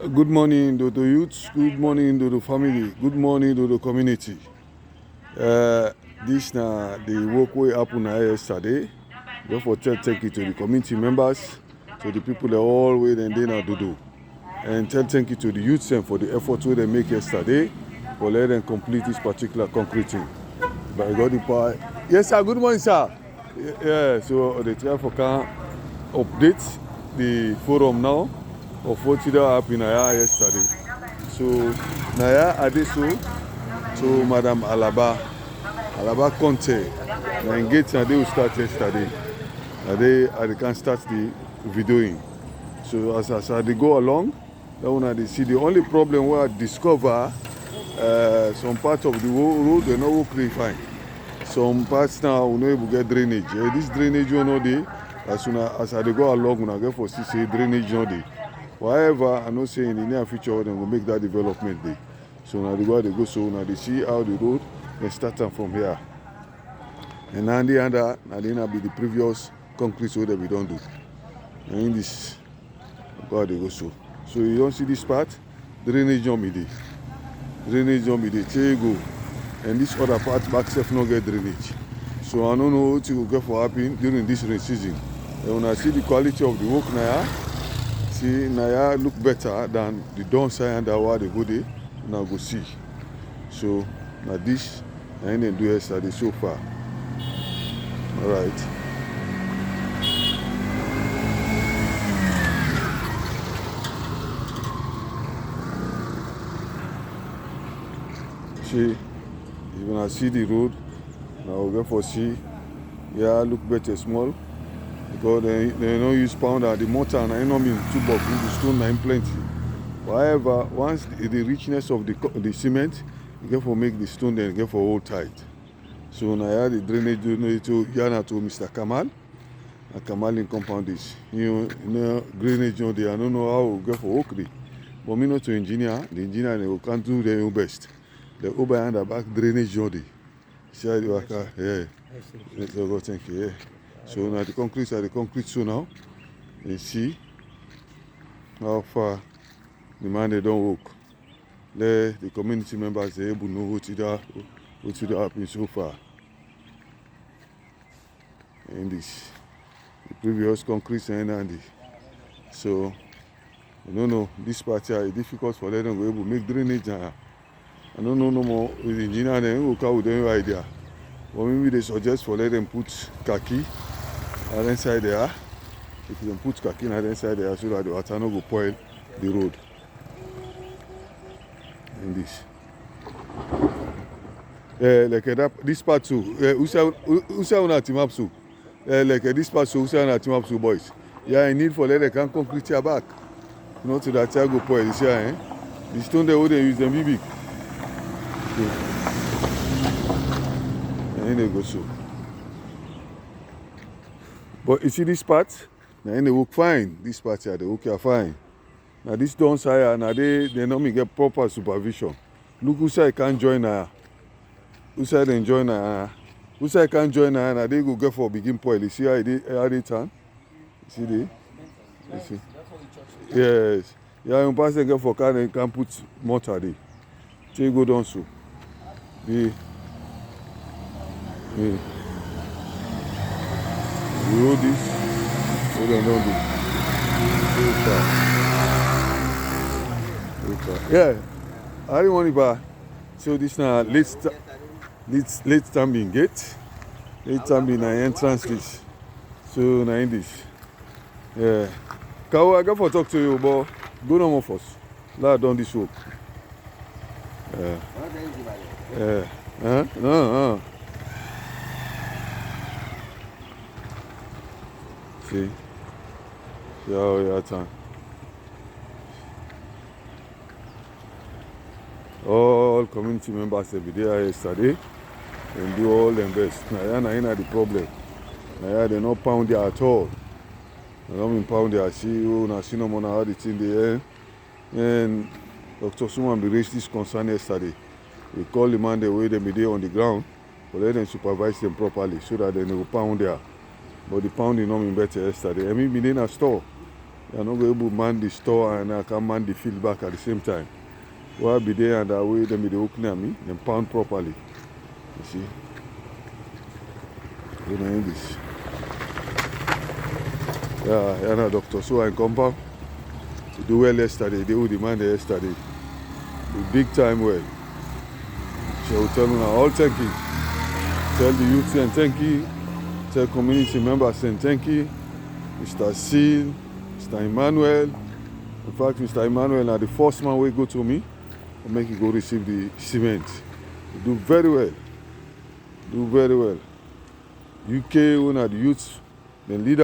Good morning, Dodo youth. Good morning, Dodo family. Good morning, Dodo community. This na the work wey happen yesterday. Therefore, thank you to the community members, to the people that all wey dem dey na Dodo, and thank you to the youth dem for the effort wey dem make yesterday for let them complete this particular concrete thing. By God the power. Yes, sir. Good morning, sir. Yeah. So they try for can update the forum now of what happened yesterday. So Naya Adeso to Madam Alaba Conte. Na engage na they will start yesterday. They can start the videoing. So as they go along, that one they see the only problem where I discover some parts of the road they not work really fine. Some parts now we no able get drainage. This drainage you know dey as soon as they go along una get for see say drainage no dey. However, I know say in the near future they will make that development day. So now they go so now they see how the road they start from here. And now the other now be the previous concrete road that we don't do. And in this God they go so. So you don't see this part, drainage on me dey. Drainage on me dey take go. And this other part back self no get drainage. So I don't know what will get for happen during this rain season. And when I see the quality of the work now, see Naya look better than the downside and where they go there. Now go see. So now this I didn't do yesterday so far. Alright. See, if you see the road, now we'll go for see. Yeah, look better small. Because they don't use pound at the mortar and I know mean too big, the stone are plenty. However, once the richness of the cement, you get for make the stone then get for hold tight. So now the drainage to Yana to Mr. Kamal. And Kamal in compound this. You know drainage on there. I don't know how we get for Oakley. But me not to engineer, the engineer they can do their own best. The over and the back drainage on there. See how the worker, yeah. Let's go thank you. Yeah. So now the concrete so now. And see how far the man they don't work. Let the community members they able to know what it happened so far. In this the previous concrete and so I don't know this part here is difficult for them to be able to make drainage. I don't know no more with the engineer then will come with any idea. But maybe they suggest for let them put khaki inside there. If you can put khaki inside there so that the water no go spoil the road. In this. Like that this part too. Who say una team up so? Like this part so who say una team up so boys. Yeah, I need for let they can concrete here back. Not to that go spoil this year, eh? The stone they would use them big. So, and then they go so. But you see this part, now they work fine. This part here, they work here fine. Now this downside, now they not me get proper supervision. Look who say I can't join now. Who said they join now? Who said I can't join now? Now they go get for begin point. You see how they turn? You see they? You see? Yes. Yeah, you pass and get for car and can put mortar there. So you go down so. The you hold this, so they don't do. Yeah, I don't want to buy. So this now late standing gate, late standing entrance list. So now in this, yeah. Kawa, I got for talk to you, but go no more first. Let done this work. No. See how you turn. All community members will be there yesterday and do all their best. Now the problem. Now they not pound there at all. They don't mean pound there. See you now see no more how the thing there. And Dr. Suman be raised this concern yesterday. We call the man the way they be there on the ground, but let them supervise them properly so that they will pound there. But the pounding not mean better yesterday. I mean, we in a store. I no go able to man the store and I can man the field back at the same time. While be there and that way, them be the open at me, them pound properly. You see? You know English. Yeah, I'm a doctor. So I come back to do well yesterday. They do the man there yesterday. The big time well. So tell me now all thank you. Tell the youth and thank you. Tell community members and thank you. Mr. Seal, Mr. Emmanuel. In fact, Mr. Emmanuel are the first man will go to me and make you go receive the cement. You do very well. Do very well. UK, one of the youths, the leader.